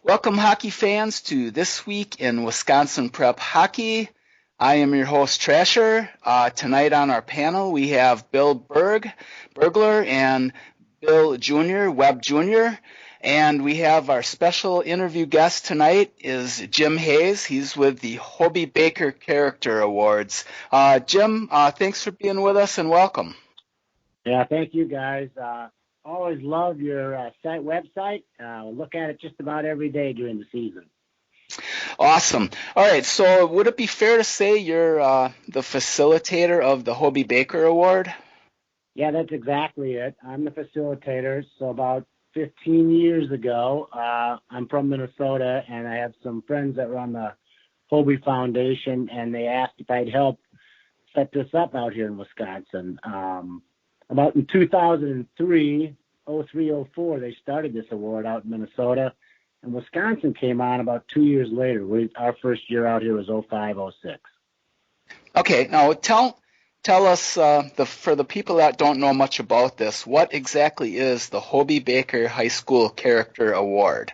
Welcome, hockey fans, to This Week in Wisconsin Prep Hockey. I am your host, Trasher. Tonight on our panel, we have Bill Bergler, and Bill Jr., Webb Jr., and we have our special interview guest tonight is Jim Hayes. He's with the Hobey Baker Character Awards. Jim, thanks for being with us and welcome. Yeah, thank you, guys. Always love your website. Look at it just about every day during the season. Awesome. All right, so would it be fair to say you're the facilitator of the Hobey Baker Award? Yeah, that's exactly it. I'm the facilitator. So about 15 years ago, I'm from Minnesota, and I have some friends that run the Hobey Foundation, and they asked if I'd help set this up out here in Wisconsin. About in 2003, 04, they started this award out in Minnesota, and Wisconsin came on about 2 years later. Our first year out here was 05, 06. Okay, now tell us, for the people that don't know much about this, what exactly is the Hobey Baker High School Character Award?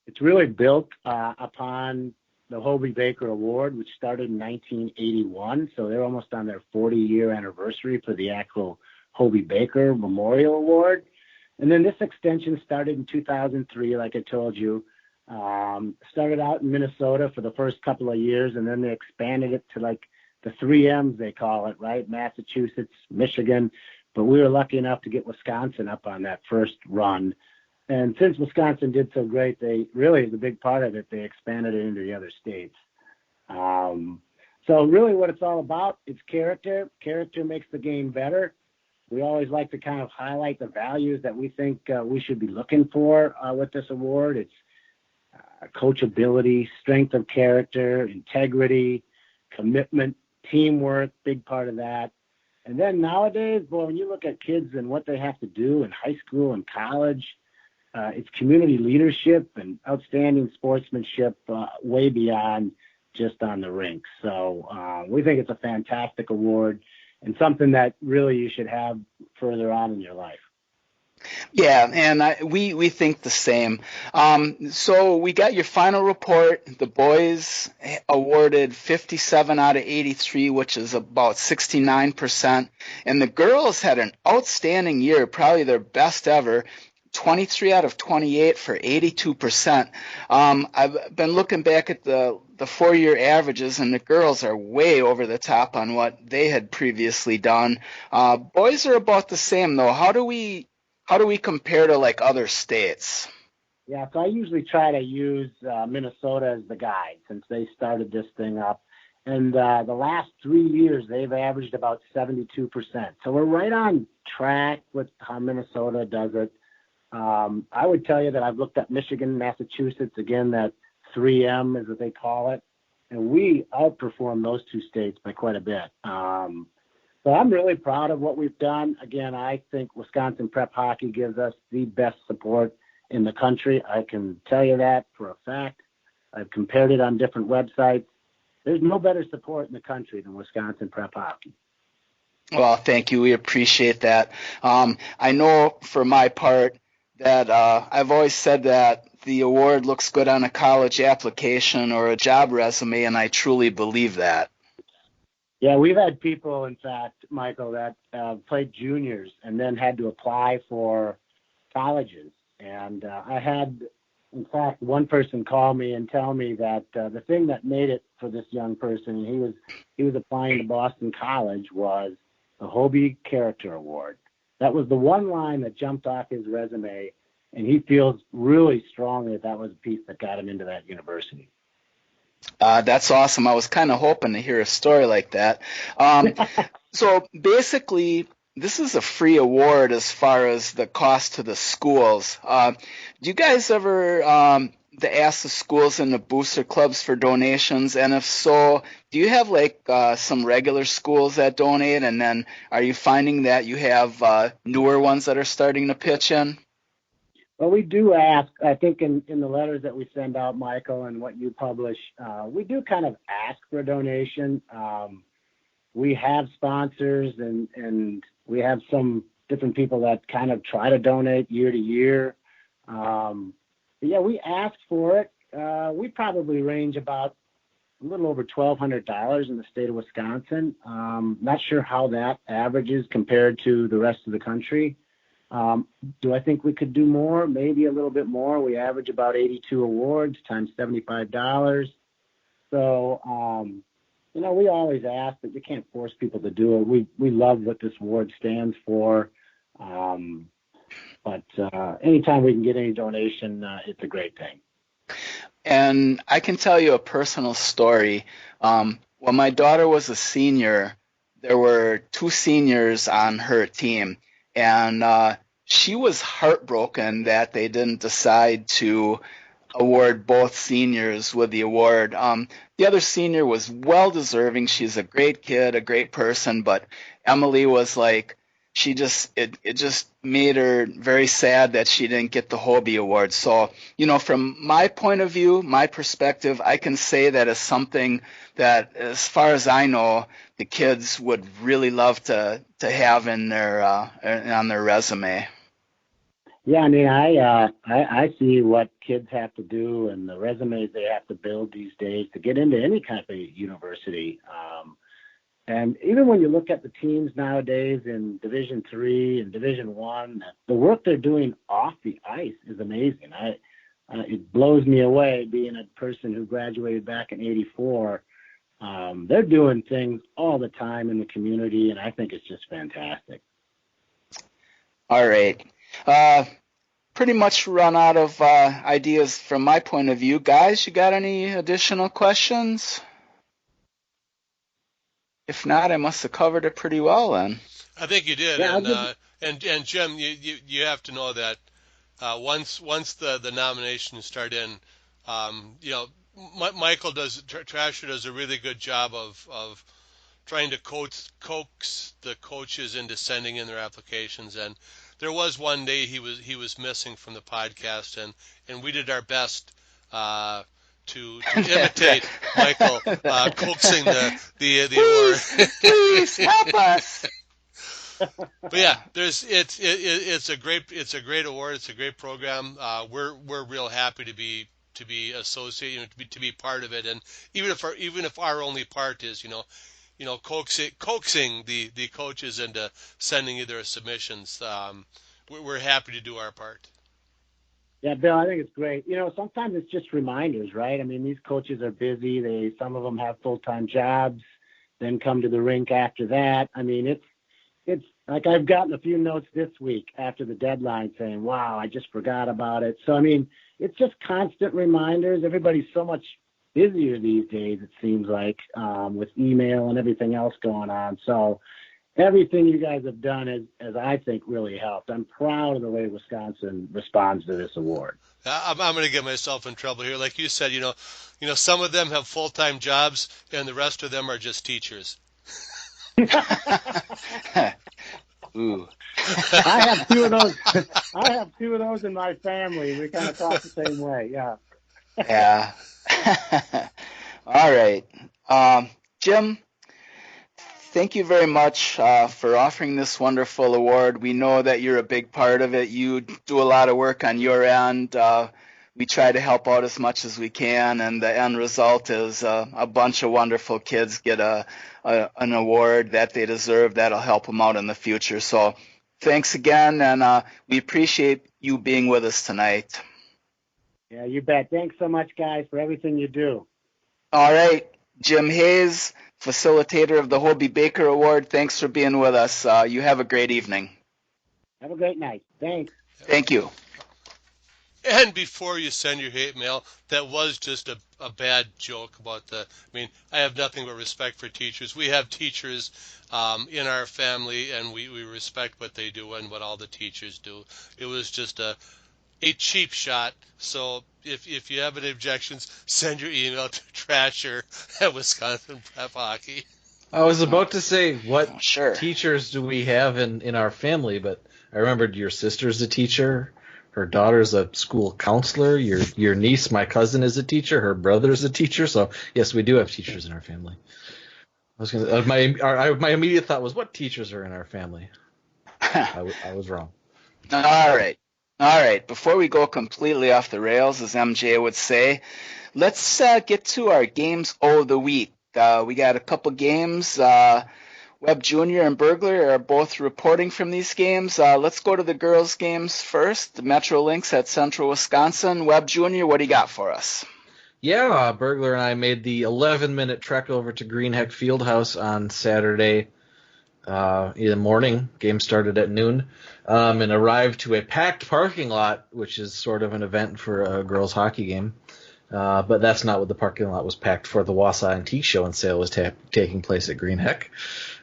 It's really built upon the Hobey Baker Award, which started in 1981, so they're almost on their 40-year anniversary for the actual Hobey Baker Memorial Award. And then this extension started in 2003, like I told you. Started out in Minnesota for the first couple of years, and then they expanded it to like the 3Ms, they call it, right? Massachusetts, Michigan. But we were lucky enough to get Wisconsin up on that first run. And since Wisconsin did so great, they really, the big part of it, they expanded it into the other states. So really what it's all about, it's character. Character makes the game better. We always like to kind of highlight the values that we think we should be looking for with this award. It's coachability, strength of character, integrity, commitment, teamwork, big part of that. And then nowadays, boy, when you look at kids and what they have to do in high school and college, it's community leadership and outstanding sportsmanship way beyond just on the rink. So we think it's a fantastic award and something that really you should have further on in your life. Yeah, and we think the same. So we got your final report. The boys awarded 57 out of 83, which is about 69%. And the girls had an outstanding year, probably their best ever. 23 out of 28 for 82%. I've been looking back at the 4-year averages, and the girls are way over the top on what they had previously done. Boys are about the same, though. How do we compare to like other states? Yeah, so I usually try to use Minnesota as the guide since they started this thing up. And the last 3 years, they've averaged about 72%. So we're right on track with how Minnesota does it. I would tell you that I've looked at Michigan, Massachusetts, again, that 3M is what they call it, and we outperform those two states by quite a bit. So I'm really proud of what we've done. Again, I think Wisconsin Prep Hockey gives us the best support in the country. I can tell you that for a fact. I've compared it on different websites. There's no better support in the country than Wisconsin Prep Hockey. Well, thank you. We appreciate that. I know for my part, that I've always said that the award looks good on a college application or a job resume, and I truly believe that. Yeah, we've had people, in fact, Michael, that played juniors and then had to apply for colleges. And I had, in fact, one person call me and tell me that the thing that made it for this young person, and he was applying to Boston College, was the Hobey Character Award. That was the one line that jumped off his resume, and he feels really strongly that was a piece that got him into that university. That's awesome. I was kind of hoping to hear a story like that. So basically, this is a free award as far as the cost to the schools. Do you guys ever ask the schools and the booster clubs for donations? And if so, do you have like some regular schools that donate? And then are you finding that you have newer ones that are starting to pitch in? Well, we do ask, I think in the letters that we send out, Michael, and what you publish, we do kind of ask for a donation. We have sponsors and we have some different people that kind of try to donate year to year. yeah, we asked for it. We probably range about a little over $1,200 in the state of Wisconsin. Not sure how that averages compared to the rest of the country. Do I think we could do more? Maybe a little bit more. We average about 82 awards times $75. So, we always ask, but you can't force people to do it. We love what this award stands for. But anytime we can get any donation, it's a great thing. And I can tell you a personal story. When my daughter was a senior, there were 2 seniors on her team, and she was heartbroken that they didn't decide to award both seniors with the award. The other senior was well deserving. She's a great kid, a great person, but Emily was like, it just made her very sad that she didn't get the Hobey Award. So, from my point of view, my perspective, I can say that is something that, as far as I know, the kids would really love to have in on their resume. Yeah, I mean, I see what kids have to do and the resumes they have to build these days to get into any kind of university. And even when you look at the teams nowadays in Division III and Division I, the work they're doing off the ice is amazing. It blows me away being a person who graduated back in '84. They're doing things all the time in the community, and I think it's just fantastic. All right. Pretty much run out of ideas from my point of view. Guys, you got any additional questions? If not, I must have covered it pretty well then. I think you did. Yeah, and Jim, you have to know that once the nominations start in, Michael Trasher does a really good job of trying to coax the coaches into sending in their applications. And there was one day he was missing from the podcast, and we did our best to imitate Michael coaxing the award. Please help us. But yeah, it's a great award. It's a great program. We're real happy to be associated, to be part of it. And even if our only part is coaxing the coaches into sending you their submissions, we're happy to do our part. Yeah, Bill, I think it's great. Sometimes it's just reminders, right? I mean, these coaches are busy. Some of them have full-time jobs, then come to the rink after that. I mean, it's like I've gotten a few notes this week after the deadline saying, wow, I just forgot about it. So, I mean, it's just constant reminders. Everybody's so much busier these days, it seems like, with email and everything else going on. So everything you guys have done has I think, really helped. I'm proud of the way Wisconsin responds to this award. I'm going to get myself in trouble here. Like you said, some of them have full-time jobs, and the rest of them are just teachers. Ooh. I have 2 of those. I have 2 of those in my family. We kind of talk the same way. Yeah. Yeah. All right. Jim, thank you very much for offering this wonderful award. We know that you're a big part of it. You do a lot of work on your end. We try to help out as much as we can, and the end result is a bunch of wonderful kids get an award that they deserve that'll help them out in the future. So thanks again, and we appreciate you being with us tonight. Yeah, you bet. Thanks so much, guys, for everything you do. All right. Jim Hayes, facilitator of the Hobey Baker Award, thanks for being with us. You have a great evening. Have a great night. Thanks. Thank you. And before you send your hate mail, that was just a bad joke about I have nothing but respect for teachers. We have teachers in our family, and we respect what they do and what all the teachers do. It was just a cheap shot. So if you have any objections, send your email to Trasher@Wisconsin Prep Hockey. I was about to say, what Sure. teachers do we have in our family? But I remembered your sister's a teacher. Her daughter's a school counselor. Your niece, my cousin, is a teacher. Her brother's a teacher. So yes, we do have teachers in our family. I was gonna. My immediate thought was, what teachers are in our family? I was wrong. All right. All right, before we go completely off the rails, as MJ would say, let's get to our games of the week. We got a couple games. Webb Jr. and Burglar are both reporting from these games. Let's go to the girls' games first. The Metro Lynx at Central Wisconsin. Webb Jr., what do you got for us? Yeah, Burglar and I made the 11-minute trek over to Greenheck Fieldhouse on Saturday in the morning. Game started at noon, and arrived to a packed parking lot, which is sort of an event for a girls' hockey game. But that's not what the parking lot was packed for. The Wausau Antique Show and Sale was taking place at Greenheck.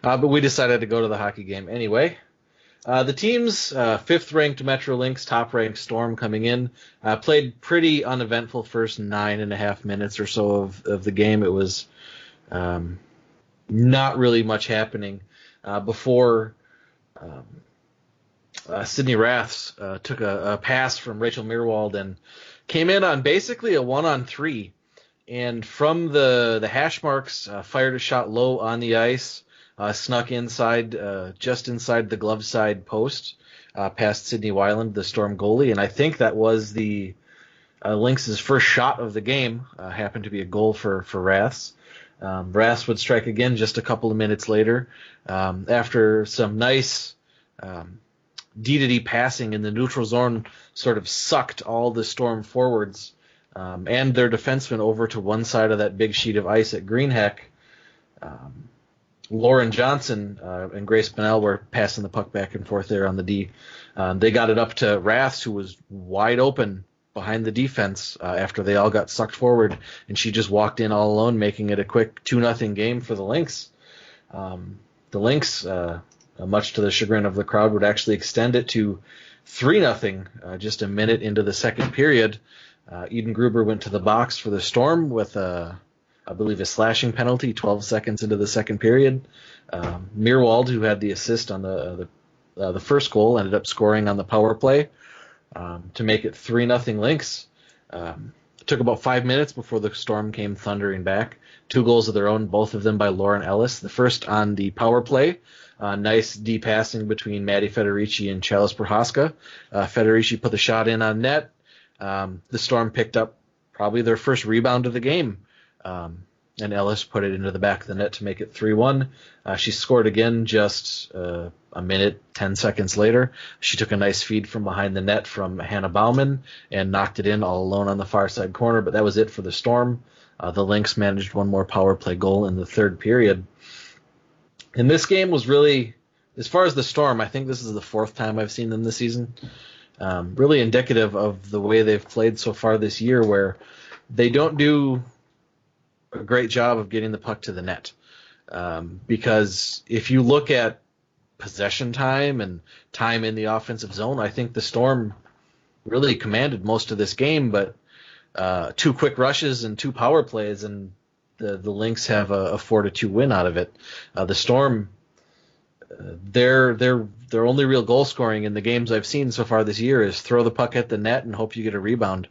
But we decided to go to the hockey game anyway. The teams, 5th-ranked Metro Lynx, top-ranked Storm coming in, played pretty uneventful first 9.5 minutes or so of the game. It was not really much happening before Sydney Raths took a pass from Rachel Meerwald and came in on basically a 1-on-3. And from the hash marks, fired a shot low on the ice, snuck inside, just inside the glove side post, past Sydney Weiland, the Storm goalie. And I think that was the Lynx's first shot of the game. Happened to be a goal for Raths. Raths would strike again just a couple of minutes later. After some nice D-to-D passing in the neutral zone, sort of sucked all the Storm forwards and their defensemen over to one side of that big sheet of ice at Greenheck. Lauren Johnson and Grace Bonnell were passing the puck back and forth there on the D. They got it up to Raths, who was wide open behind the defense after they all got sucked forward, and she just walked in all alone, making it a quick 2-0 game for the Lynx. The Lynx, much to the chagrin of the crowd, would actually extend it to 3-0 just a minute into the second period. Eden Gruber went to the box for the Storm with I believe a slashing penalty 12 seconds into the second period. Meerwald, who had the assist on the first goal, ended up scoring on the power play to make it 3-0 Lynx. It took about 5 minutes before the Storm came thundering back. 2 goals of their own, both of them by Lauren Ellis. The first on the power play. Nice deep passing between Maddie Federici and Chalice Prohaska. Federici put the shot in on net. The Storm picked up probably their first rebound of the game. And Ellis put it into the back of the net to make it 3-1. She scored again just a minute, 10 seconds later. She took a nice feed from behind the net from Hannah Bauman and knocked it in all alone on the far side corner, but that was it for the Storm. The Lynx managed one more power play goal in the third period. And this game was really, as far as the Storm, I think this is the 4th time I've seen them this season. Really indicative of the way they've played so far this year, where they don't do a great job of getting the puck to the net. Because if you look at possession time and time in the offensive zone, I think the Storm really commanded most of this game, but 2 quick rushes and 2 power plays, and the Lynx have a 4-2 win out of it. The Storm, their only real goal scoring in the games I've seen so far this year is throw the puck at the net and hope you get a rebound.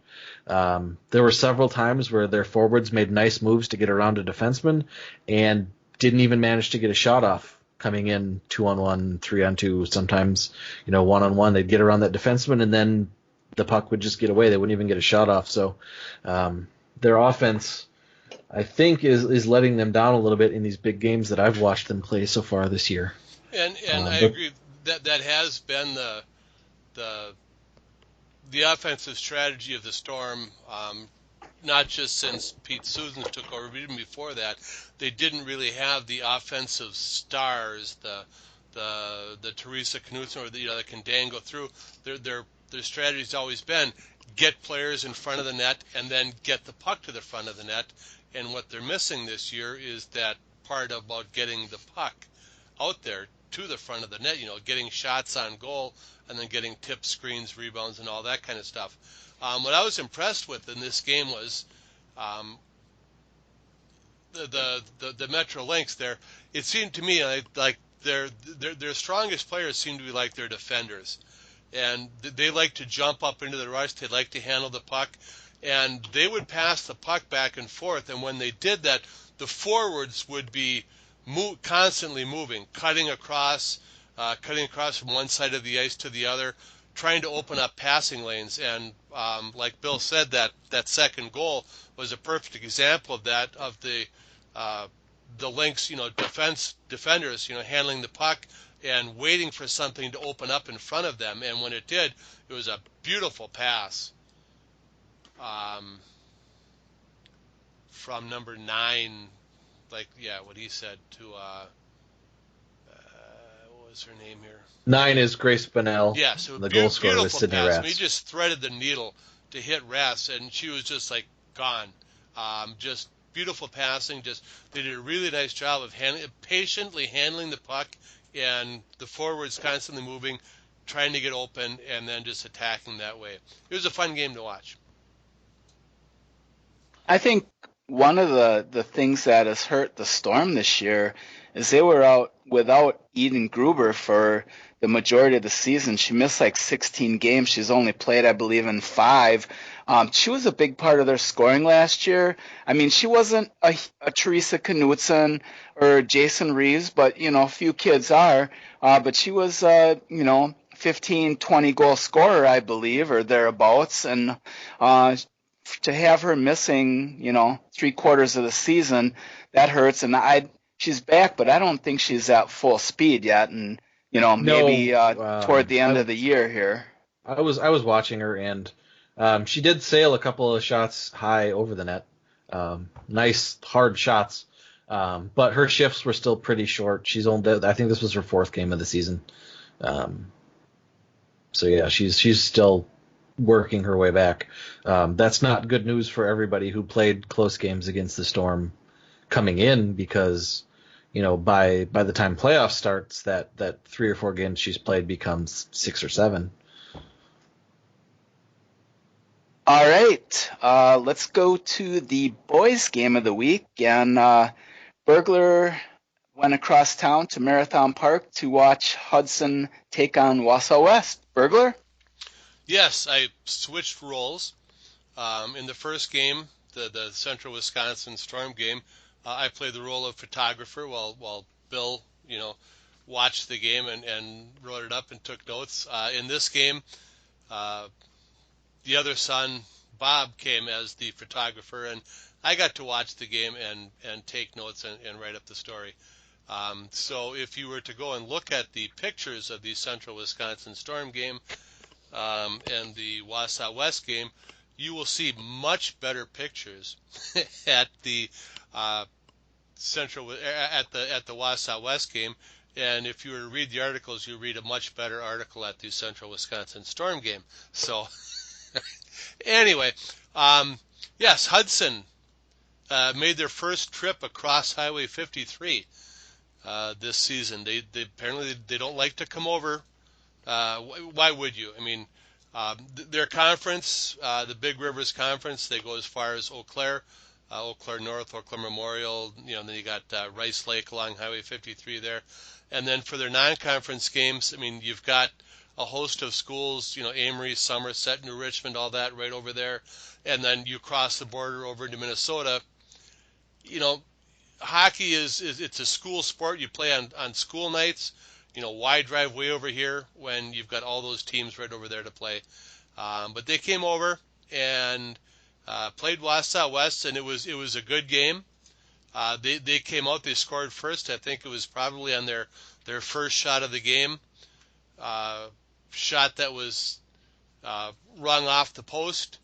There were several times where their forwards made nice moves to get around a defenseman and didn't even manage to get a shot off, coming in 2-on-1, 3-on-2, sometimes 1-on-1. They'd get around that defenseman and then the puck would just get away. They wouldn't even get a shot off. So their offense, I think, is letting them down a little bit in these big games that I've watched them play so far this year. And I agree that has been the offensive strategy of the Storm, not just since Pete Susan took over, but even before that. They didn't really have the offensive stars, the Teresa Knudsen, or that can dangle through. Their strategy's always been get players in front of the net and then get the puck to the front of the net. And what they're missing this year is that part about getting the puck out there to the front of the net, getting shots on goal and then getting tips, screens, rebounds, and all that kind of stuff. What I was impressed with in this game was the Metro Lynx there. It seemed to me like their strongest players seem to be like their defenders. And they like to jump up into the rush. They like to handle the puck. And they would pass the puck back and forth. And when they did that, the forwards would be constantly moving, cutting across from one side of the ice to the other, trying to open up passing lanes. And like Bill said, that second goal was a perfect example of that, of the Lynx, defenders, handling the puck and waiting for something to open up in front of them. And when it did, it was a beautiful pass from number 9, what he said to, what was her name here? 9 is Grace Bunnell. Yeah, so the goal scorer was Sydney pass. Ratz. I mean, he just threaded the needle to hit Ratz, and she was just like gone. Just beautiful passing. Just they did a really nice job of patiently handling the puck, and the forwards constantly moving, trying to get open, and then just attacking that way. It was a fun game to watch. I think one of the things that has hurt the Storm this year is they were out without Eden Gruber for the majority of the season. She missed like 16 games. She's only played, I believe, in 5. She was a big part of their scoring last year. I mean, she wasn't a Teresa Knutson or Jason Reeves, but, a few kids are. But she was, 15, 20 goal scorer, I believe, or thereabouts. And to have her missing, 3/4 of the season, that hurts. And she's back, but I don't think she's at full speed yet. And, maybe toward the end of the year here. I was watching her, and she did sail a couple of shots high over the net. Nice, hard shots. But her shifts were still pretty short. I think this was her 4th game of the season. So yeah, she's still working her way back. That's not good news for everybody who played close games against the Storm coming in, because by the time playoffs starts, that 3 or 4 games she's played becomes 6 or 7. All right, let's go to the boys' game of the week. And Burglar went across town to Marathon Park to watch Hudson take on Wausau West. Burglar? Yes, I switched roles. In the first game, the Central Wisconsin Storm game, I played the role of photographer while Bill, watched the game and wrote it up and took notes. In this game, the other son, Bob, came as the photographer, and I got to watch the game and take notes and write up the story. So if you were to go and look at the pictures of the Central Wisconsin Storm game and the Wausau West game, you will see much better pictures at the at the Wausau West game. And if you were to read the articles, you read a much better article at the Central Wisconsin Storm game. So anyway, yes, Hudson made their first trip across Highway 53 this season. They apparently they don't like to come over. Why would you? I mean, their conference, the Big Rivers Conference, they go as far as Eau Claire North, Eau Claire Memorial. Then you got Rice Lake along Highway 53 there. And then for their non-conference games, I mean, you've got a host of schools, Amory, Somerset, New Richmond, all that right over there. And then you cross the border over into Minnesota. Hockey it's a school sport. You play on school nights. Why drive way over here when you've got all those teams right over there to play? But they came over and played Wausau West, and it was a good game. They came out. They scored first. I think it was probably on their first shot of the game. Shot that was rung off the post.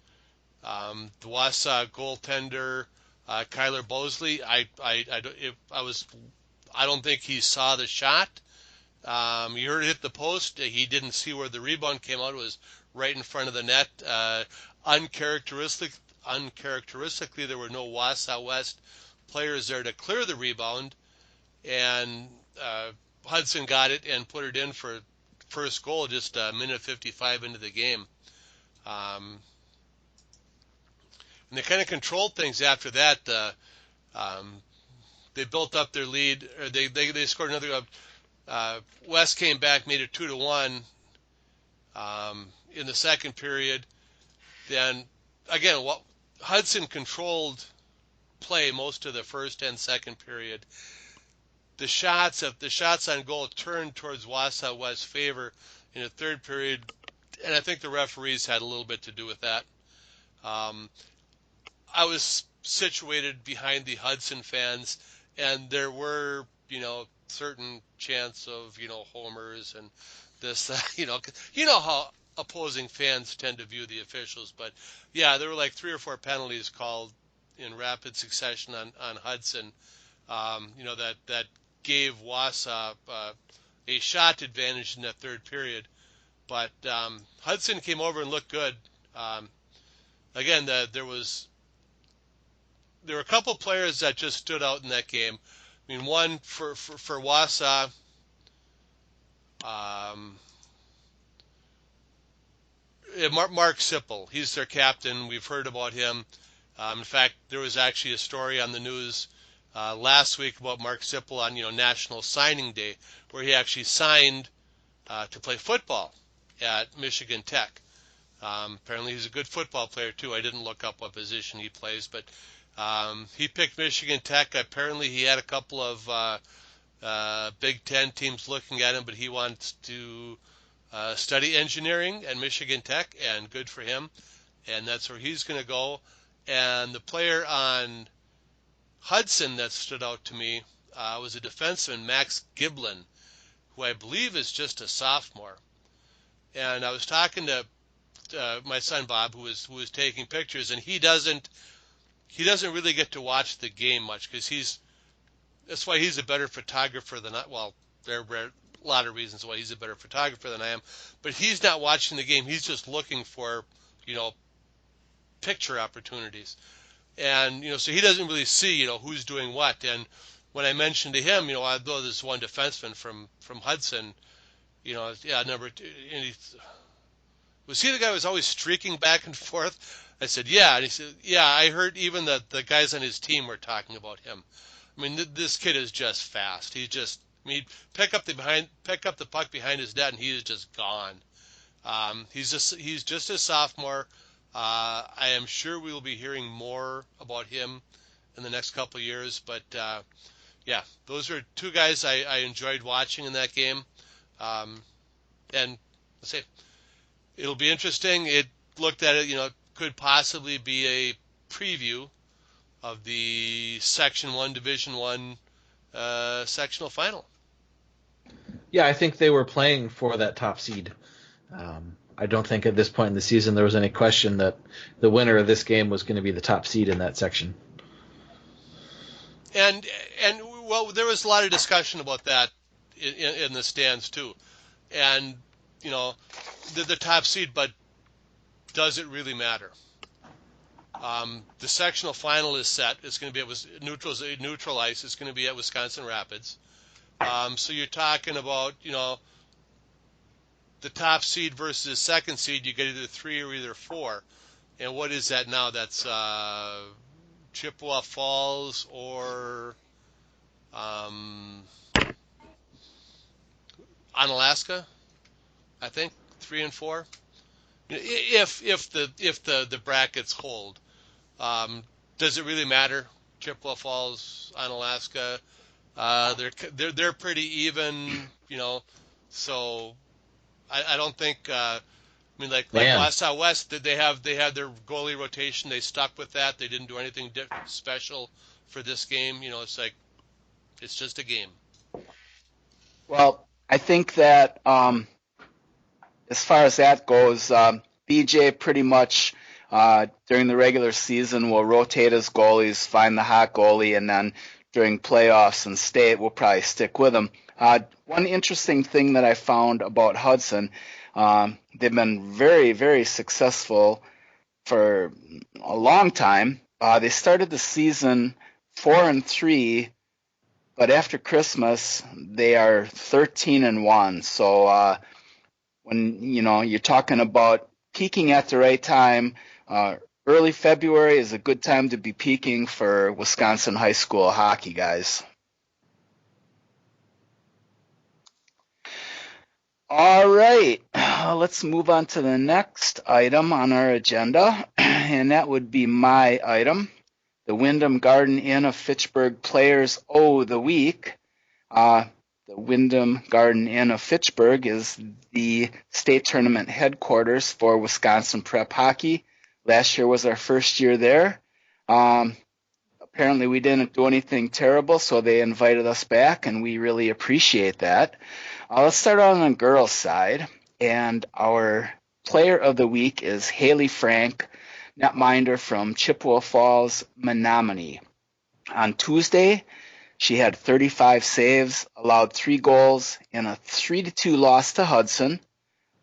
The Wausau goaltender Kyler Bosley. I don't think he saw the shot. He heard it hit the post. He didn't see where the rebound came out. It was right in front of the net. Uncharacteristically, there were no Wausau West players there to clear the rebound, and Hudson got it and put it in for first goal just a minute 55 into the game. And they kind of controlled things after that. They built up their lead. Or they scored another. West came back, made it 2-1 in the second period. Then again, Hudson controlled play most of the first and second period. The shots on goal turned towards Wausau West's favor in the third period. and I think the referees had a little bit to do with that. I was situated behind the Hudson fans, and there were, certain chants of, homers and this, how opposing fans tend to view the officials. But yeah, there were like 3 or 4 penalties called in rapid succession on Hudson, that gave Wausau a shot advantage in that third period. But Hudson came over and looked good. Again, there were a couple players that just stood out in that game. I mean, one for Wausau, Mark Sipple. He's their captain. We've heard about him. In fact, there was actually a story on the news last week about Mark Sipple on National Signing Day, where he actually signed to play football at Michigan Tech. Apparently, he's a good football player too. I didn't look up what position he plays, but he picked Michigan Tech. Apparently, he had a couple of Big Ten teams looking at him, but he wants to study engineering at Michigan Tech, and good for him. And that's where he's going to go. And the player on Hudson that stood out to me was a defenseman, Max Giblin, who I believe is just a sophomore. And I was talking to my son Bob, who was taking pictures, and he doesn't really get to watch the game much because that's why he's a better photographer than I. Well, there are a lot of reasons why he's a better photographer than I am, but he's not watching the game. He's just looking for picture opportunities, and so he doesn't really see who's doing what. And when I mentioned to him, although there's one defenseman from Hudson, number 2, and was he the guy who was always streaking back and forth? I said, yeah. And he said, yeah, I heard even the guys on his team were talking about him. I mean, this kid is just fast. He'd pick up the puck behind his net, and he is just gone. He's just a sophomore. I am sure we will be hearing more about him in the next couple of years. But, yeah, those are 2 guys I enjoyed watching in that game. And let's say it'll be interesting. It looked at it, could possibly be a preview of the Section 1, Division 1 sectional final. Yeah, I think they were playing for that top seed. I don't think at this point in the season there was any question that the winner of this game was going to be the top seed in that section. And well, there was a lot of discussion about that in the stands too. And the top seed, but does it really matter? The sectional final is set. It's going to be at neutral ice. It's going to be at Wisconsin Rapids. So you're talking about the top seed versus the second seed. You get either 3 or either 4. And what is that now? That's Chippewa Falls or Onalaska, I think 3 and 4. If the brackets hold, does it really matter? Chippewa Falls, Onalaska, they're pretty even, So I don't think. Like Wausau West, they had their goalie rotation. They stuck with that. They didn't do anything special for this game. It's like it's just a game. Well, I think that as far as that goes, BJ pretty much during the regular season will rotate his goalies, find the hot goalie, and then during playoffs and state will probably stick with him. One interesting thing that I found about Hudson, they've been very, very successful for a long time. They started the season 4-3, but after Christmas they are 13-1. So when you're talking about peaking at the right time, early February is a good time to be peaking for Wisconsin high school hockey, guys. All right, let's move on to the next item on our agenda, and that would be my item, the Wyndham Garden Inn of Fitchburg Players O' the Week. The Wyndham Garden Inn of Fitchburg is the state tournament headquarters for Wisconsin Prep Hockey. Last year was our first year there. Apparently we didn't do anything terrible, so they invited us back, and we really appreciate that. Let's start on the girls' side, and our player of the week is Haley Frank, netminder from Chippewa Falls, Menominee. On Tuesday, she had 35 saves, allowed 3 goals, and a 3-2 loss to Hudson.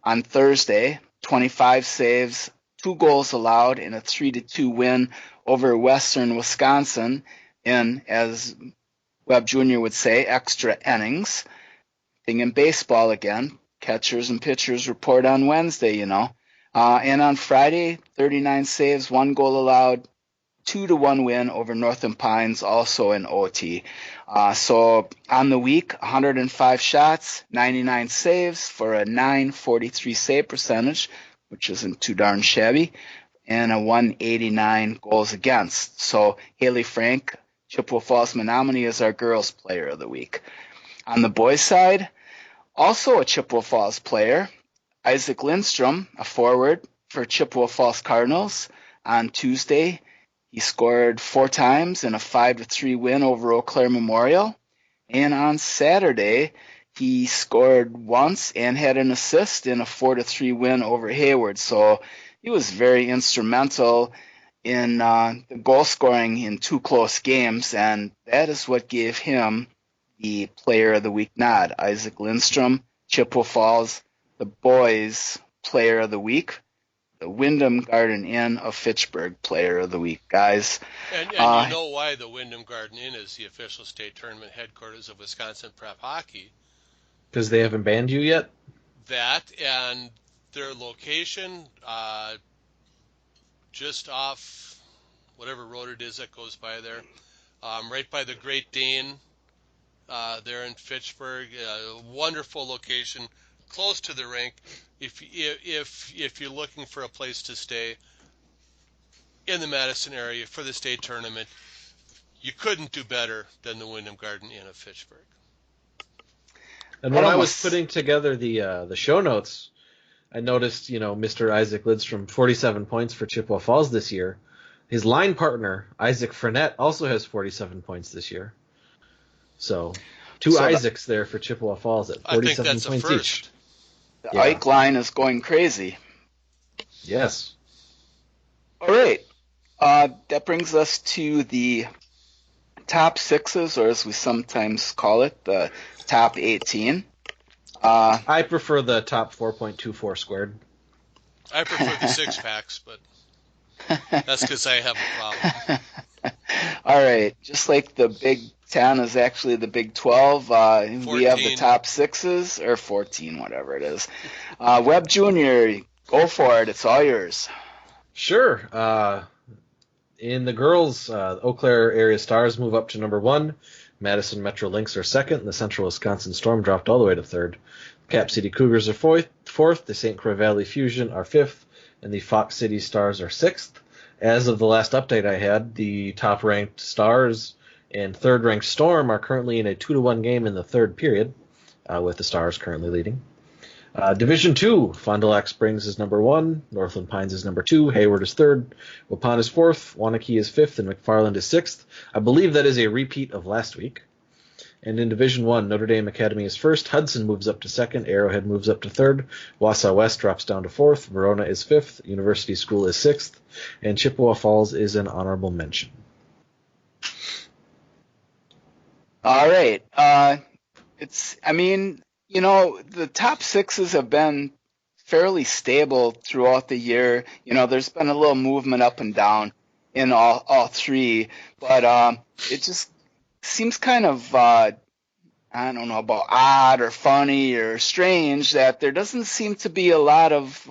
On Thursday, 25 saves, 2 goals allowed, and a 3-2 win over Western Wisconsin in, as Webb Jr. would say, extra innings. Thing in baseball again. Catchers and pitchers report on Wednesday, And on Friday, 39 saves, 1 goal allowed, 2-1 win over Northern Pines, also in OT. So on the week, 105 shots, 99 saves for a .943 save percentage, which isn't too darn shabby, and a 189 goals against. So Haley Frank, Chippewa Falls Menominee, is our girls' player of the week. On the boys' side, also a Chippewa Falls player, Isaac Lindstrom, a forward for Chippewa Falls Cardinals. On Tuesday, he scored 4 times in a 5-3 win over Eau Claire Memorial. And on Saturday, he scored once and had an assist in a 4-3 win over Hayward. So he was very instrumental in the goal scoring in 2 close games, and that is what gave him the Player of the Week nod. Isaac Lindstrom, Chippewa Falls, the boys' Player of the Week. The Wyndham Garden Inn of Fitchburg Player of the Week, guys. And you know why the Wyndham Garden Inn is the official state tournament headquarters of Wisconsin Prep Hockey. Because they haven't banned you yet? That and their location, just off whatever road it is that goes by there, right by the Great Dane, there in Fitchburg. Wonderful location, close to the rink. If you're looking for a place to stay in the Madison area for the state tournament, you couldn't do better than the Wyndham Garden Inn of Fitchburg. And when I was putting together the show notes, I noticed, Mr. Isaac Lidstrom, 47 points for Chippewa Falls this year. His line partner, Isaac Frenette, also has 47 points this year. So, two Isaacs there for Chippewa Falls at 47 I think that's points a first. each. The Ike line is going crazy. Yes. All right. That brings us to the top 6s, or as we sometimes call it, the top 18. I prefer the top 4.24 squared. I prefer the 6-packs, but that's because I have a problem. All right. Just like the Big 10 is actually the Big 12, we have the top 6s, or 14, whatever it is. Webb Jr., go for it. It's all yours. Sure. In the girls, Eau Claire area Stars move up to number 1. Madison Metro Lynx are 2nd, and the Central Wisconsin Storm dropped all the way to 3rd. Cap City Cougars are 4th, the St. Croix Valley Fusion are 5th, and the Fox City Stars are 6th. As of the last update I had, the top-ranked Stars and third-ranked Storm are currently in a 2-1 game in the 3rd period, with the Stars currently leading. Division 2, Fond du Lac Springs is number 1, Northland Pines is number 2, Hayward is 3rd, Waupun is 4th, Waunakee is 5th, and McFarland is 6th. I believe that is a repeat of last week. And in Division 1, Notre Dame Academy is 1st, Hudson moves up to 2nd, Arrowhead moves up to 3rd, Wausau West drops down to 4th, Verona is 5th, University School is 6th, and Chippewa Falls is an honorable mention. All right. The top 6s have been fairly stable throughout the year. There's been a little movement up and down in all 3, but it just seems kind of, I don't know about odd or funny or strange that there doesn't seem to be a lot of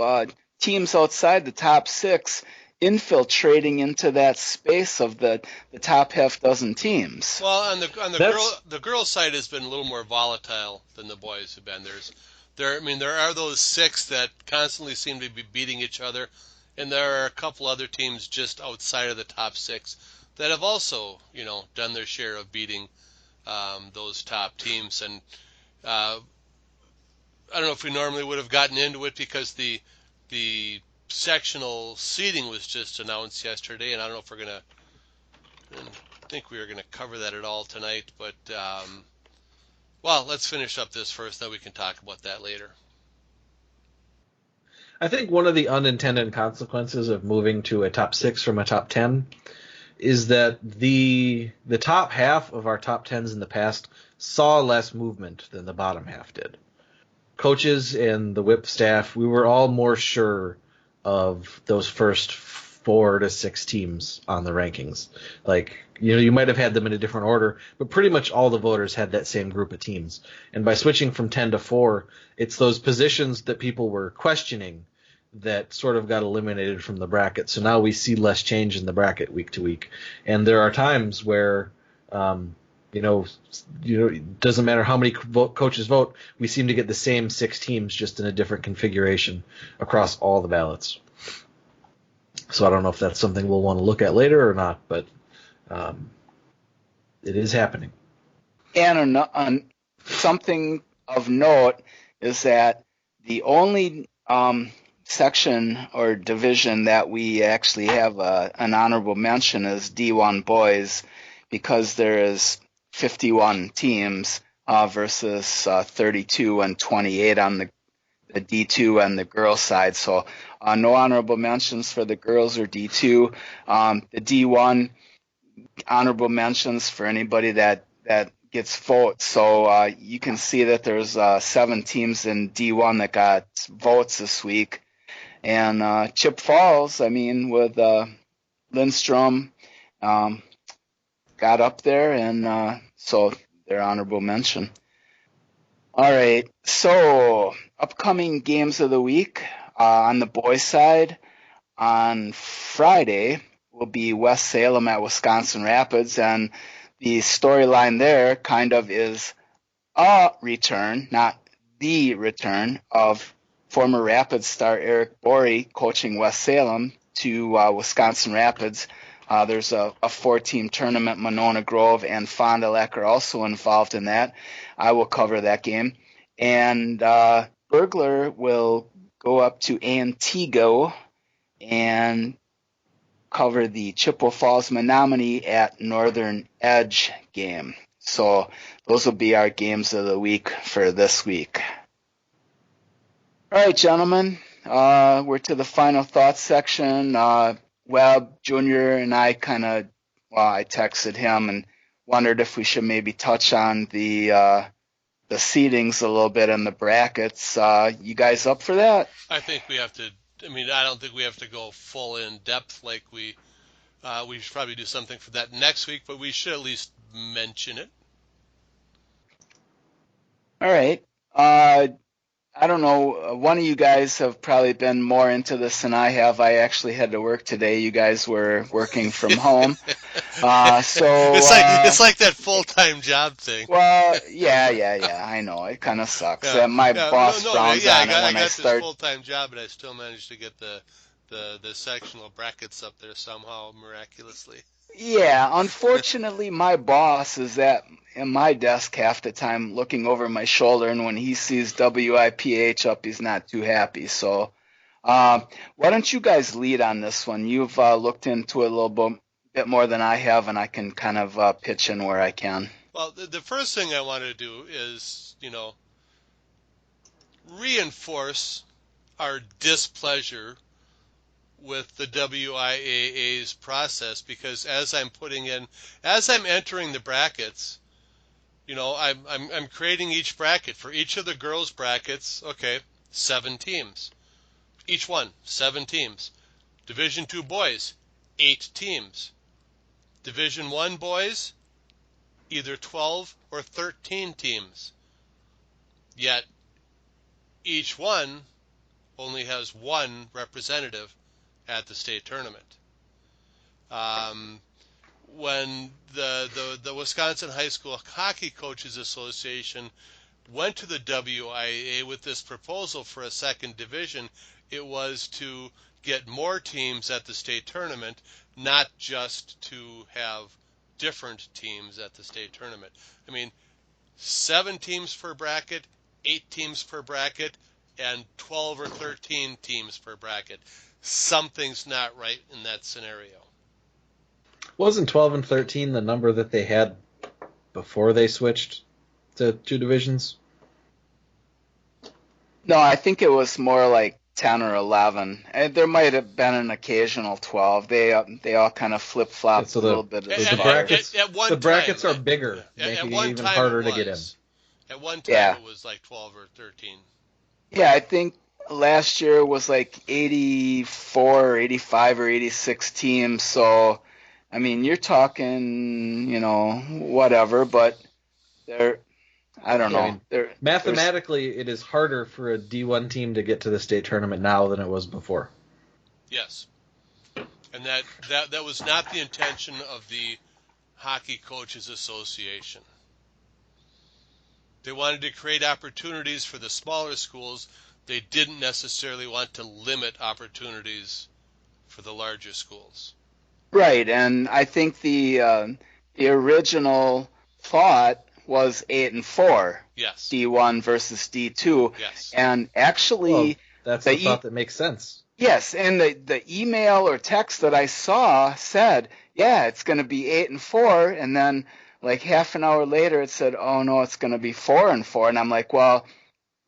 teams outside the top 6 infiltrating into that space of the top half dozen teams. Well, on the girls' side has been a little more volatile than the boys have been. There are those 6 that constantly seem to be beating each other, and there are a couple other teams just outside of the top 6 that have also, done their share of beating those top teams. And I don't know if we normally would have gotten into it because the sectional seating was just announced yesterday, and I don't know if we're gonna. I didn't think we were gonna cover that at all tonight, but well, let's finish up this first, then we can talk about that later. I think one of the unintended consequences of moving to a top 6 from a top 10 is that the top half of our top 10s in the past saw less movement than the bottom half did. Coaches and the whip staff, we were all more sure of those first 4 to 6 teams on the rankings. Like, you might have had them in a different order, but pretty much all the voters had that same group of teams. And by switching from 10 to 4, it's those positions that people were questioning that sort of got eliminated from the bracket. So now we see less change in the bracket week to week. And there are times where, it doesn't matter how many coaches vote, we seem to get the same 6 teams just in a different configuration across all the ballots. So I don't know if that's something we'll want to look at later or not, but it is happening. And something of note is that the only section or division that we actually have an honorable mention is D1 boys, because there is 51 teams versus 32 and 28 on the D2 and the girls side. So no honorable mentions for the girls or D2. The D1 honorable mentions for anybody that gets votes. So you can see that there's 7 teams in D1 that got votes this week. And Chip Falls, with Lindstrom, got up there, and so they're honorable mention. All right, so upcoming games of the week on the boys' side. On Friday will be West Salem at Wisconsin Rapids, and the storyline there kind of is a return, not the return, of former Rapids star Eric Borey coaching West Salem to Wisconsin Rapids. There's a 4-team tournament. Monona Grove and Fond du Lac are also involved in that. I will cover that game. And Burglar will go up to Antigo and cover the Chippewa Falls Menominee at Northern Edge game. So those will be our games of the week for this week. All right, gentlemen, we're to the final thoughts section. Webb Jr. and I I texted him and wondered if we should maybe touch on the seedings a little bit and the brackets. You guys up for that? I think we have to. I don't think we have to go full in depth like we should probably do something for that next week, but we should at least mention it. All right. I don't know. One of you guys have probably been more into this than I have. I actually had to work today. You guys were working from home. So it's like that full-time job thing. Well, yeah. I know it kind of sucks. My boss frowns on it when I start. This full-time job, and I still managed to get the sectional brackets up there somehow miraculously. Yeah, unfortunately, my boss is at my desk half the time looking over my shoulder, and when he sees WIPH up, he's not too happy. So why don't you guys lead on this one? You've looked into it a little bit more than I have, and I can kind of pitch in where I can. Well, the first thing I want to do is, reinforce our displeasure with the WIAA's process, because as I'm entering the brackets, I'm creating each bracket. For each of the girls' brackets, 7 teams. Each one, 7 teams. Division 2 boys, 8 teams. Division 1 boys, either 12 or 13 teams. Yet, each one only has 1 representative at the state tournament. When the Wisconsin High School Hockey Coaches Association went to the WIAA with this proposal for a second division, it was to get more teams at the state tournament, not just to have different teams at the state tournament. 7 teams per bracket, 8 teams per bracket, and 12 or 13 teams per bracket. Something's not right in that scenario. Wasn't 12 and 13 the number that they had before they switched to 2 divisions? No, I think it was more like 10 or 11. And there might have been an occasional 12. They all kind of flip-flopped So a little bit. At one brackets time, are bigger, at making one it even time harder it to get in. was. At one time Yeah. it was like 12 or 13. Yeah, I think last year was like 84 or 85 or 86 teams. So, I mean, you're talking, whatever, but I don't Yeah, know. I mean, mathematically, it is harder for a D1 team to get to the state tournament now than it was before. Yes. And that was not the intention of the Hockey Coaches Association. They wanted to create opportunities for the smaller schools. They didn't necessarily want to limit opportunities for the larger schools. Right, and I think the original thought was 8 and 4. Yes. D1 versus D2. Yes. And actually, that's the thought that makes sense. Yes, and the email or text that I saw said, yeah, it's going to be 8 and 4, and then like half an hour later it said, oh no, it's going to be 4 and 4, and I'm like, well,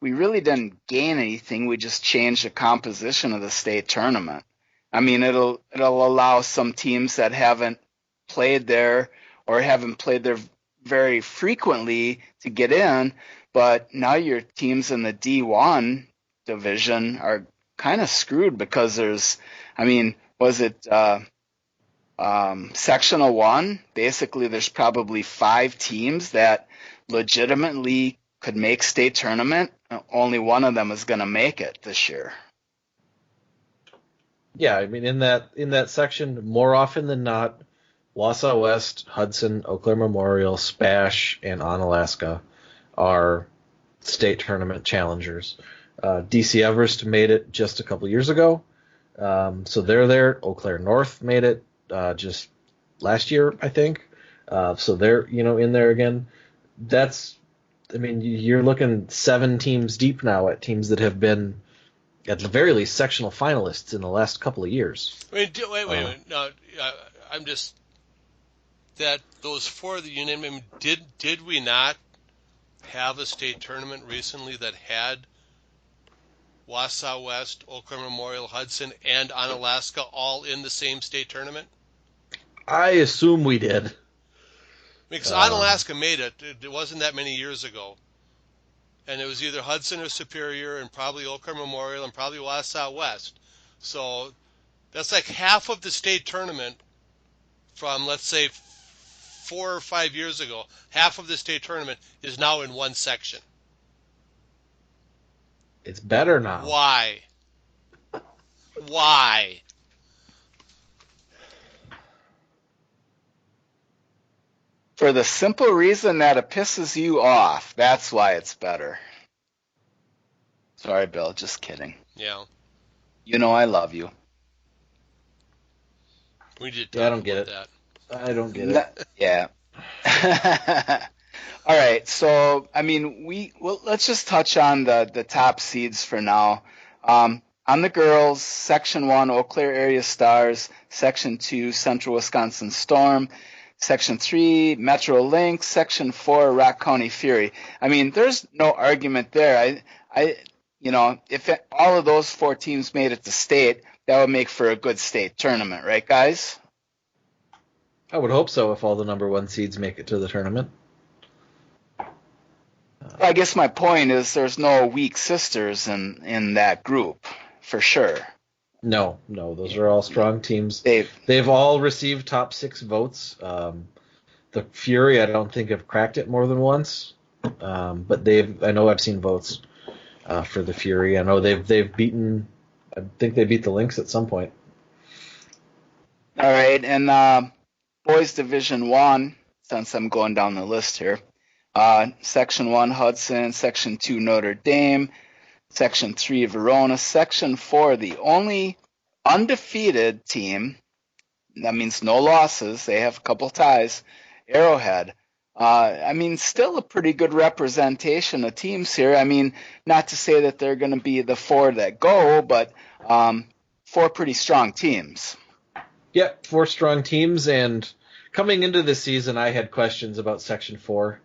we really didn't gain anything. We just changed the composition of the state tournament. I mean, it'll allow some teams that haven't played there or haven't played there very frequently to get in, but now your teams in the D1 division are kind of screwed because was it sectional 1? Basically, there's probably 5 teams that legitimately could make state tournament. Only one of them is going to make it this year. Yeah, I mean, in that section, more often than not, Wausau West, Hudson, Eau Claire Memorial, Spash, and Onalaska are state tournament challengers. DC Everest made it just a couple years ago, so they're there. Eau Claire North made it just last year, I think. So they're in there again. You're looking 7 teams deep now at teams that have been at the very least sectional finalists in the last couple of years. Wait a minute. No, I'm just that those 4 that you named. Did we not have a state tournament recently that had Wausau West, Eau Claire Memorial, Hudson, and Onalaska all in the same state tournament? I assume we did. Because Onalaska made it. It wasn't that many years ago. And it was either Hudson or Superior and probably Eau Claire Memorial and probably Wausau West. So that's like half of the state tournament from, let's say, 4 or 5 years ago. Half of the state tournament is now in one section. It's better now. Why? Why? For the simple reason that it pisses you off. That's why it's better. Sorry, Bill. Just kidding. Yeah. You know I love you. We did. I don't get it. That. I don't get it. Yeah. All right. So, let's just touch on the top seeds for now. On the girls, Section 1, Eau Claire Area Stars. Section 2, Central Wisconsin Storm. Section 3, Metro Lynx. Section 4, Rock County Fury. There's no argument there. If all of those 4 teams made it to state, that would make for a good state tournament, right, guys? I would hope so if all the number 1 seeds make it to the tournament. I guess my point is there's no weak sisters in that group, for sure. No, those are all strong teams. They've all received top 6 votes. The Fury, I don't think have cracked it more than once, but I know I've seen votes for the Fury. I know they've beaten. I think they beat the Lynx at some point. All right, and boys Division 1, since I'm going down the list here. Section 1, Hudson. Section 2, Notre Dame. Section 3, Verona. Section 4, the only undefeated team, that means no losses, they have a couple ties, Arrowhead. Still a pretty good representation of teams here. Not to say that they're going to be the four that go, but four pretty strong teams. Yep, four strong teams, and coming into this season, I had questions about Section 4.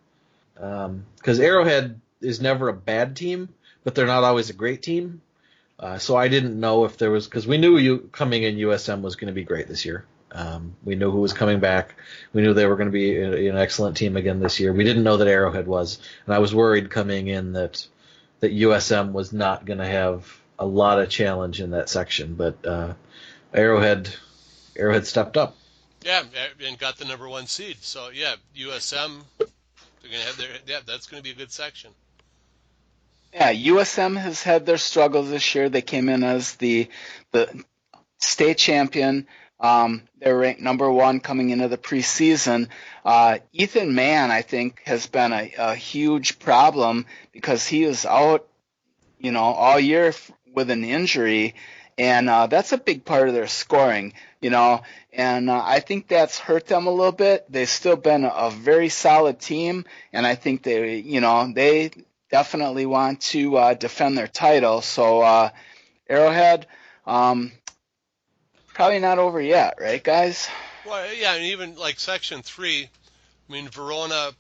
Because Arrowhead is never a bad team, but they're not always a great team. So I didn't know if there was, because we knew coming in USM was going to be great this year. We knew who was coming back. We knew they were going to be an excellent team again this year. We didn't know that Arrowhead was, and I was worried coming in that USM was not going to have a lot of challenge in that section. But Arrowhead stepped up. Yeah, and got the number 1 seed. So yeah, USM, they're going to have that's going to be a good section. Yeah, USM has had their struggles this year. They came in as the state champion. They're ranked number 1 coming into the preseason. Ethan Mann, I think, has been a huge problem because he was out, all year with an injury, and that's a big part of their scoring, and I think that's hurt them a little bit. They've still been a very solid team, and I think they definitely want to defend their title. So Arrowhead, probably not over yet, right, guys? Well, yeah, and even like Section 3, Verona,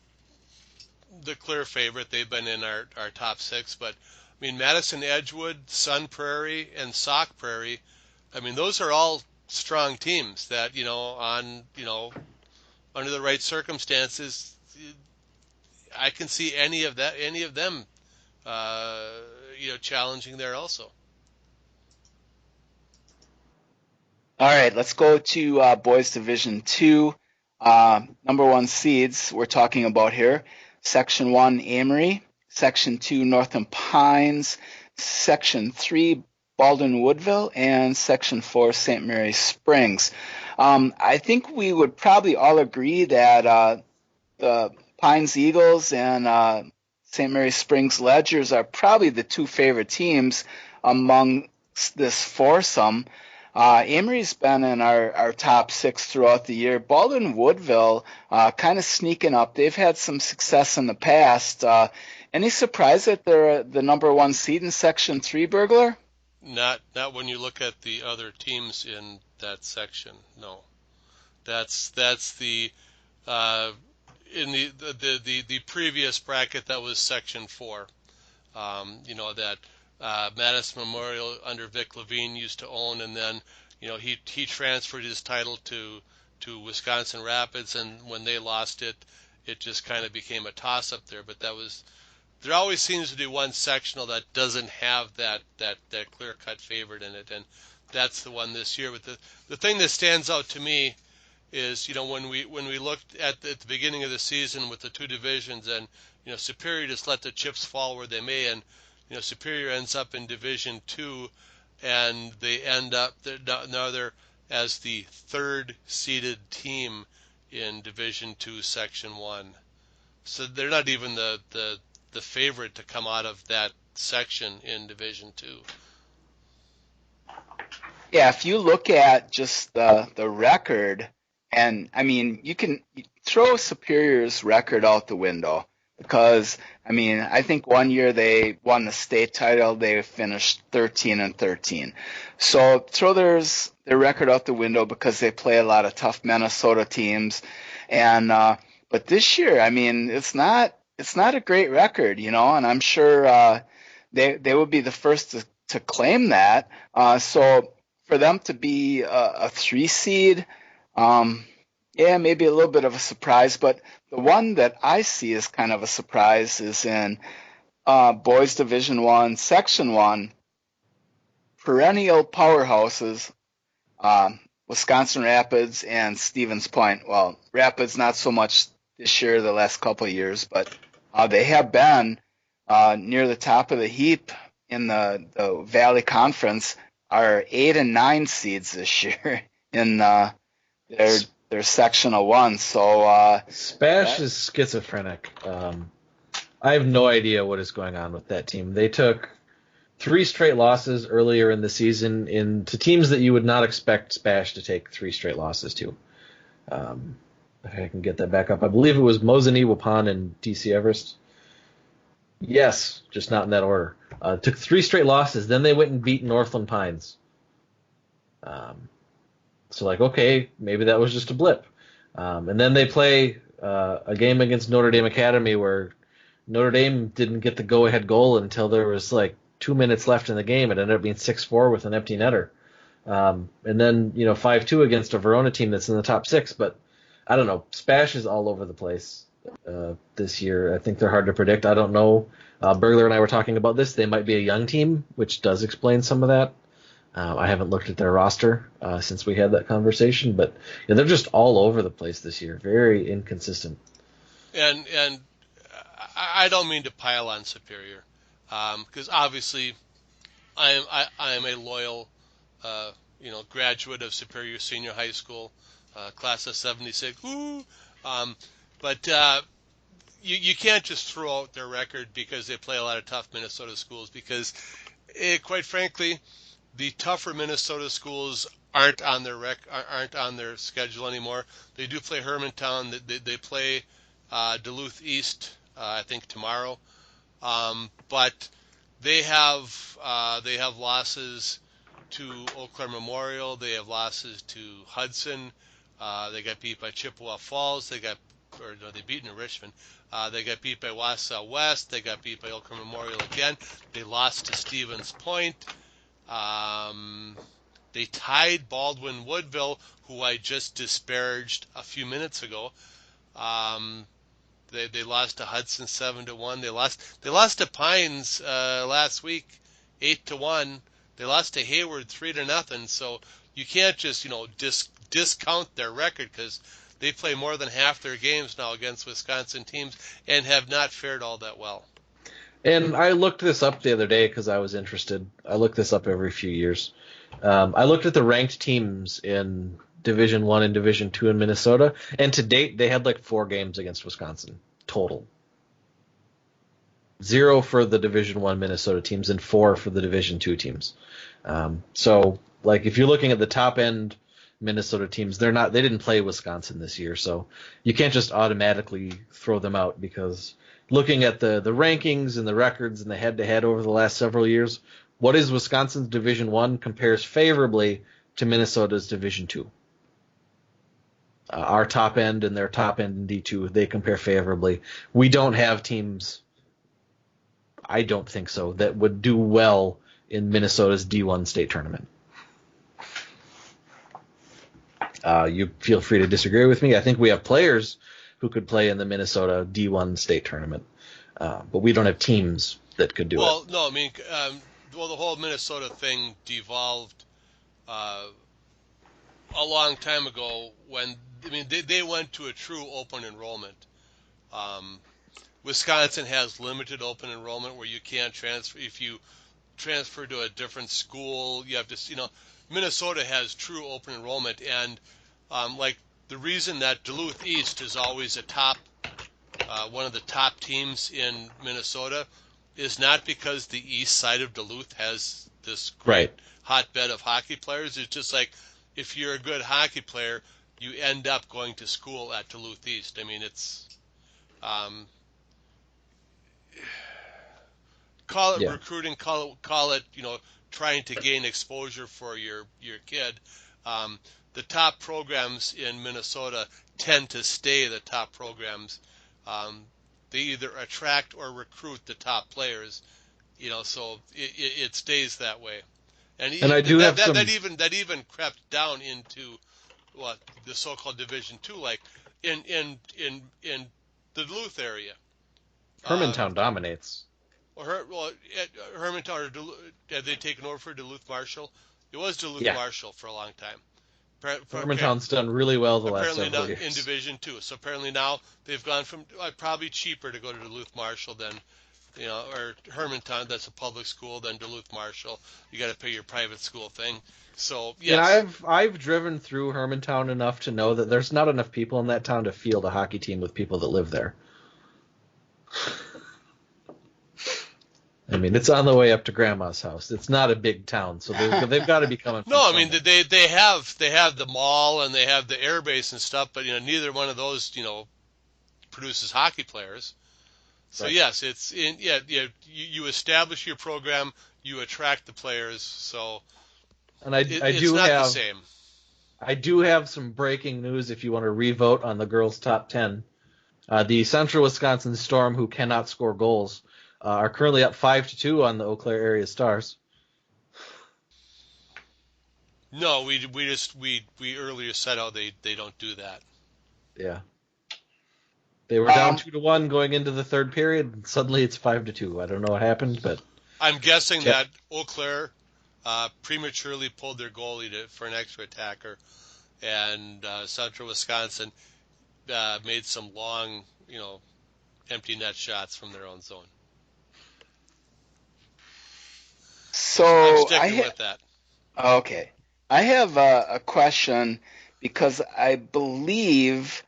the clear favorite. They've been in our top 6, but Madison Edgewood, Sun Prairie, and Sauk Prairie, those are all strong teams that, under the right circumstances, I can see any of them, challenging there also. All right, let's go to Boys Division 2. Number 1 seeds we're talking about here. Section 1, Amory. Section 2, Northern Pines. Section 3, Baldwin Woodville. And Section 4, St. Mary Springs. I think we would probably all agree that the Pines Eagles and St. Mary Springs Ledgers are probably the 2 favorite teams among this foursome. Amory's been in our top 6 throughout the year. Baldwin Woodville kind of sneaking up. They've had some success in the past. Any surprise that they're the number 1 seed in Section 3, Burglar? Not when you look at the other teams in that section. No, that's the in the previous bracket that was Section 4. That Madison Memorial under Vic Levine used to own, and then he transferred his title to Wisconsin Rapids, and when they lost it, it just kind of became a toss up there. But there always seems to be one sectional that doesn't have that clear cut favorite in it, and that's the one this year. But the thing that stands out to me is when we looked at the beginning of the season with the 2 divisions, and Superior just let the chips fall where they may, and Superior ends up in Division 2, and they end up now they're as the 3rd seeded team in Division 2 Section 1. So they're not even the favorite to come out of that section in Division 2. Yeah, if you look at just the record, and you can throw Superior's record out the window. Because, I think one year they won the state title, they finished 13-13. So throw their record out the window because they play a lot of tough Minnesota teams. And but this year, it's not a great record, and I'm sure they would be the first to claim that. So for them to be a 3 seed, yeah, maybe a little bit of a surprise, but the one that I see as kind of a surprise is in Boys Division 1, Section 1, perennial powerhouses, Wisconsin Rapids and Stevens Point. Well, Rapids not so much this year, the last couple of years, but they have been near the top of the heap in the Valley Conference, are 8 and 9 seeds this year in their sectional 1. So Spash is schizophrenic. I have no idea what is going on with that team. They took 3 straight losses earlier in the season to teams that you would not expect Spash to take 3 straight losses to. I can get that back up. I believe it was Mosinee, Waupun, and TC Everest. Yes, just not in that order. Took 3 straight losses. Then they went and beat Northland Pines. So like, okay, maybe that was just a blip. And then they play a game against Notre Dame Academy where Notre Dame didn't get the go-ahead goal until there was like 2 minutes left in the game. It ended up being 6-4 with an empty netter. And then 5-2 against a Verona team that's in the top 6. But I don't know. Spash is all over the place this year. I think they're hard to predict. I don't know. Burglar and I were talking about this. They might be a young team, which does explain some of that. I haven't looked at their roster since we had that conversation, but they're just all over the place this year. Very inconsistent. And I don't mean to pile on Superior, because obviously I am a loyal graduate of Superior Senior High School, class of '76. Woo! But you can't just throw out their record because they play a lot of tough Minnesota schools. Because, quite frankly, the tougher Minnesota schools aren't on their schedule anymore. They do play Hermantown. They play Duluth East, I think tomorrow. But they have losses to Eau Claire Memorial. They have losses to Hudson. They got beat by Chippewa Falls. They beat New Richmond. They got beat by Wausau West. They got beat by Eau Claire Memorial again. They lost to Stevens Point. They tied Baldwin Woodville, who I just disparaged a few minutes ago. They lost to Hudson 7-1. They lost to Pines last week 8-1. They lost to Hayward 3-0. So you can't just discount their record, because they play more than half their games now against Wisconsin teams and have not fared all that well. And I looked this up the other day because I was interested. I look this up every few years. I looked at the ranked teams in Division I and Division II in Minnesota, and to date they had like 4 games against Wisconsin total. 0 for the Division I Minnesota teams and 4 for the Division II teams. So like if you're looking at the top end Minnesota teams, they didn't play Wisconsin this year, so you can't just automatically throw them out, because looking at the rankings and the records and the head-to-head over the last several years, what is Wisconsin's Division I compares favorably to Minnesota's Division II. Our top end and their top end in D2, they compare favorably. We don't have teams, I don't think so, that would do well in Minnesota's D1 state tournament. You feel free to disagree with me. I think we have players who could play in the Minnesota D1 state tournament, but we don't have teams that could do it. Well, no, I mean, the whole Minnesota thing devolved a long time ago when they went to a true open enrollment. Wisconsin has limited open enrollment where you can't transfer. If you transfer to a different school, you have to, Minnesota has true open enrollment, and the reason that Duluth East is always one of the top teams in Minnesota is not because the east side of Duluth has this great hotbed of hockey players. It's just like, if you're a good hockey player, you end up going to school at Duluth East. I mean, it's call it recruiting, call it trying to gain exposure for your kid. The top programs in Minnesota tend to stay the top programs. They either attract or recruit the top players, so it stays that way. And I do have some... that even crept down into the so-called Division II, like in the Duluth area. Hermantown dominates. Hermantown or Duluth, have they taken over for Duluth Marshall? It was Duluth Marshall for a long time. Hermantown's done really well the last several years. In Division II. So apparently now they've gone from probably cheaper to go to Duluth Marshall than, or Hermantown, that's a public school, than Duluth Marshall. You got to pay your private school thing. So yes. And I've driven through Hermantown enough to know that there's not enough people in that town to field a hockey team with people that live there. I mean, it's on the way up to Grandma's house. It's not a big town, so they've got to be coming from No, I mean somewhere. they have the mall and they have the air base and stuff, but neither one of those produces hockey players. So Right. yes, you establish your program, you attract the players, so And I it's do not the have same. I do have some breaking news if you want to revote on the girls' top 10. The Central Wisconsin Storm, who cannot score goals, are currently up 5-2 on the Eau Claire area Stars. No, we earlier said how they don't do that. Yeah. They were down 2-1 going into the third period, and suddenly it's 5-2. I don't know what happened, but I'm guessing that Eau Claire prematurely pulled their goalie for an extra attacker, and Central Wisconsin made some long, empty net shots from their own zone. So I'm sticking with that. Okay. I have a question because I believe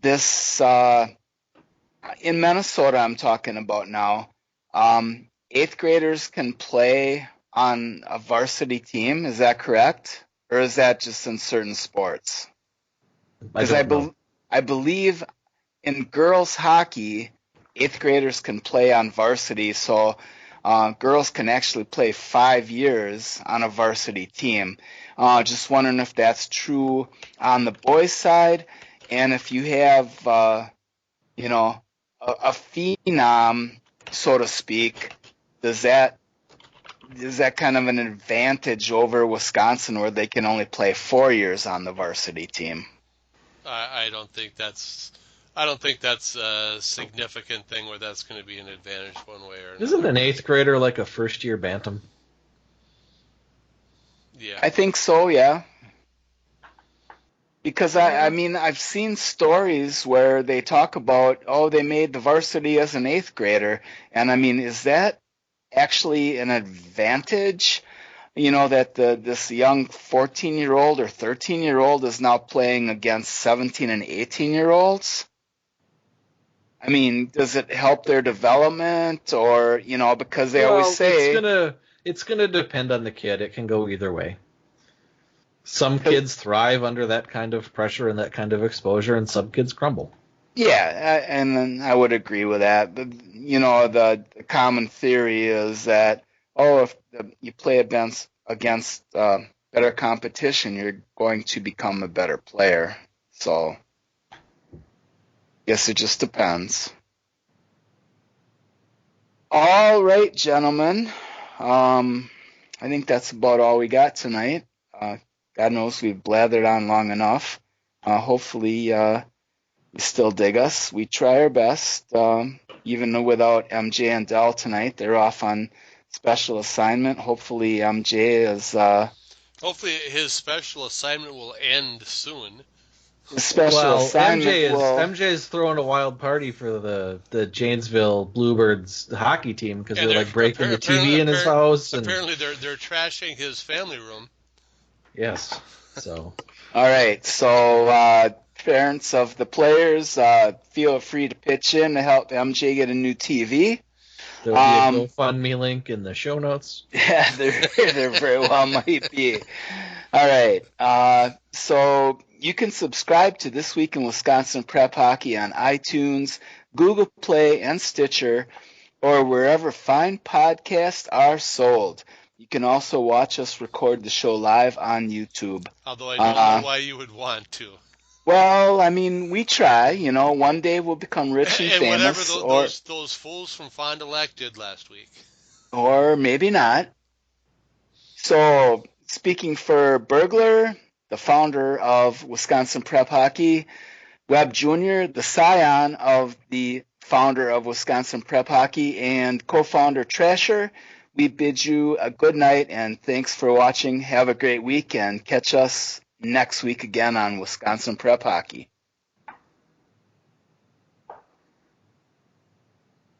this in Minnesota I'm talking about now. Eighth graders can play on a varsity team. Is that correct? Or is that just in certain sports? Because I believe in girls hockey, eighth graders can play on varsity, so girls can actually play 5 years on a varsity team. Just wondering if that's true on the boys' side, and if you have, a phenom, so to speak, is that kind of an advantage over Wisconsin, where they can only play 4 years on the varsity team? I don't think that's a significant thing where that's going to be an advantage one way or another. isn't an eighth grader like a first-year bantam? Yeah. I think so, yeah. Because I mean, I've seen stories where they talk about, they made the varsity as an eighth grader. And I mean, is that actually an advantage? That this young 14-year-old or 13-year-old is now playing against 17 and 18-year-olds? I mean, does it help their development, or, because they always say it's gonna depend on the kid. It can go either way. Some kids thrive under that kind of pressure and that kind of exposure, and some kids crumble. Yeah, and then I would agree with that. But, the common theory is that, if you play against better competition, you're going to become a better player. So, guess it just depends. All right, gentlemen. I think that's about all we got tonight. God knows we've blathered on long enough. Hopefully, you still dig us. We try our best, even without MJ and Dell tonight. They're off on special assignment. Hopefully, MJ is. Hopefully, his special assignment will end soon. MJ is throwing a wild party for the Janesville Bluebirds hockey team because they're like breaking the TV in his house. Apparently, they're trashing his family room. Yes. So. All right. So, parents of the players, feel free to pitch in to help MJ get a new TV. There'll be a GoFundMe link in the show notes. Yeah, there very well might be. All right. So you can subscribe to This Week in Wisconsin Prep Hockey on iTunes, Google Play, and Stitcher, or wherever fine podcasts are sold. You can also watch us record the show live on YouTube. Although I don't know why you would want to. Well, I mean, we try. One day we'll become rich and famous. And whatever those fools from Fond du Lac did last week. Or maybe not. So, speaking for Burglar, the founder of Wisconsin Prep Hockey, Webb Jr., the scion of the founder of Wisconsin Prep Hockey, and co-founder Trasher, we bid you a good night and thanks for watching. Have a great week and catch us next week again on Wisconsin Prep Hockey.